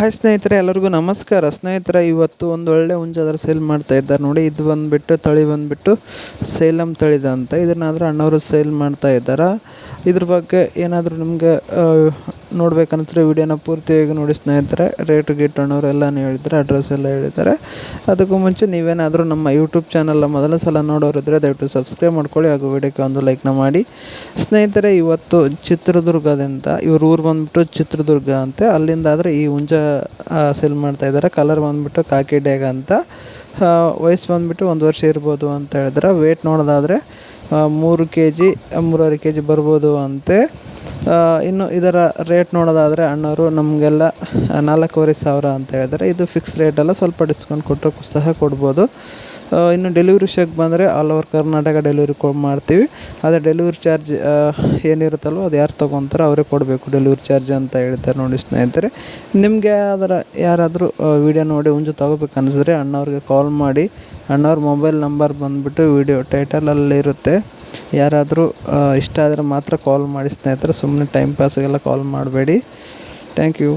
Hi ಸ್ನೇಹಿತರೆ, ಎಲ್ಲರಿಗೂ ನಮಸ್ಕಾರ. ಸ್ನೇಹಿತರೆ, ಇವತ್ತು ಒಂದು ಒಳ್ಳೆ ಹುಂಜ ಸೇಲ್ ಮಾಡ್ತಾ ಇದ್ದಾರೆ ನೋಡಿ. ಇದು ಬಂದುಬಿಟ್ಟು ತಳಿ ಬಂದುಬಿಟ್ಟು ಸೇಲಂ ತಳಿದ ಅಂತ. ಇದನ್ನಾದರೂ ಅಣ್ಣವರು ಸೇಲ್ ಮಾಡ್ತಾ ಇದ್ದಾರೆ. ಇದ್ರ ಬಗ್ಗೆ ಏನಾದರೂ ನಿಮಗೆ ನೋಡ್ಬೇಕಂದ್ರೆ ವಿಡಿಯೋನ ಪೂರ್ತಿಯಾಗಿ ನೋಡಿ ಸ್ನೇಹಿತರೆ. ರೇಟು ಗೀಟು ಅಣ್ಣವರು ಎಲ್ಲನೂ ಹೇಳಿದ್ದಾರೆ, ಅಡ್ರೆಸ್ ಎಲ್ಲ ಹೇಳಿದ್ದಾರೆ. ಅದಕ್ಕೂ ಮುಂಚೆ ನೀವೇನಾದರೂ ನಮ್ಮ ಯೂಟ್ಯೂಬ್ ಚಾನಲ್ನ ಮೊದಲ ಸಲ ನೋಡೋರಿದ್ದರೆ ದಯವಿಟ್ಟು ಸಬ್ಸ್ಕ್ರೈಬ್ ಮಾಡ್ಕೊಳ್ಳಿ ಹಾಗೂ ವಿಡಿಯೋಕ್ಕೆ ಒಂದು ಲೈಕ್ನ ಮಾಡಿ ಸ್ನೇಹಿತರೆ. ಇವತ್ತು ಚಿತ್ರದುರ್ಗದಿಂದ ಇವ್ರ ಊರು ಬಂದುಬಿಟ್ಟು ಚಿತ್ರದುರ್ಗ ಅಂತೆ. ಅಲ್ಲಿಂದ ಆದರೆ ಈ ಹುಂಜ ಸೇಲ್ ಮಾಡ್ತಾ ಇದ್ದಾರೆ. ಕಲರ್ ಬಂದುಬಿಟ್ಟು ಕಾಕಿ ಡ್ಯಾಗ್ ಅಂತ. ವಯಸ್ಸು ಬಂದುಬಿಟ್ಟು 1 ವರ್ಷ ಇರ್ಬೋದು ಅಂತ ಹೇಳಿದ್ರೆ. ವೇಟ್ ನೋಡೋದಾದರೆ 3 kg 3.5 kg ಬರ್ಬೋದು ಅಂತೆ. ಇನ್ನು ಇದರ ರೇಟ್ ನೋಡೋದಾದರೆ ಅಣ್ಣವರು ನಮಗೆಲ್ಲ 4,500 ಅಂತ ಹೇಳಿದ್ದಾರೆ. ಇದು ಫಿಕ್ಸ್ ರೇಟಲ್ಲ, ಸ್ವಲ್ಪ ಡಿಸ್ಕೌಂಟ್ ಕೊಟ್ಟರು ಸಹ ಕೊಡ್ಬೋದು. ಇನ್ನು ಡೆಲಿವರಿ ವಿಷಯಕ್ಕೆ ಬಂದರೆ ಆಲ್ ಓವರ್ ಕರ್ನಾಟಕ ಡೆಲಿವರಿ ಮಾಡ್ತೀವಿ. ಅದೇ ಡೆಲಿವರಿ ಚಾರ್ಜ್ ಏನಿರುತ್ತಲ್ವ ಅದು ಯಾರು ತೊಗೊತಾರೋ ಅವರೇ ಕೊಡಬೇಕು ಡೆಲಿವರಿ ಚಾರ್ಜ್ ಅಂತ ಹೇಳ್ತಾರೆ ನೋಡಿ ಸ್ನೇಹಿತರೆ. ನಿಮಗೆ ಯಾರಾದರೂ ವಿಡಿಯೋ ನೋಡಿ ಹುಂಜು ತೊಗೋಬೇಕು ಅನ್ನಿಸಿದ್ರೆ ಅಣ್ಣವ್ರಿಗೆ ಕಾಲ್ ಮಾಡಿ. ಅಣ್ಣವ್ರ ಮೊಬೈಲ್ ನಂಬರ್ ಬಂದುಬಿಟ್ಟು ವಿಡಿಯೋ ಟೈಟಲಲ್ಲಿರುತ್ತೆ. ಯಾರಾದರೂ ಇಷ್ಟ ಆದರೆ ಮಾತ್ರ ಕಾಲ್ ಮಾಡಿ ಸ್ನೇಹಿತರೆ. ಸುಮ್ಮನೆ ಟೈಮ್ ಪಾಸಿಗೆಲ್ಲ ಕಾಲ್ ಮಾಡಬೇಡಿ. Thank you.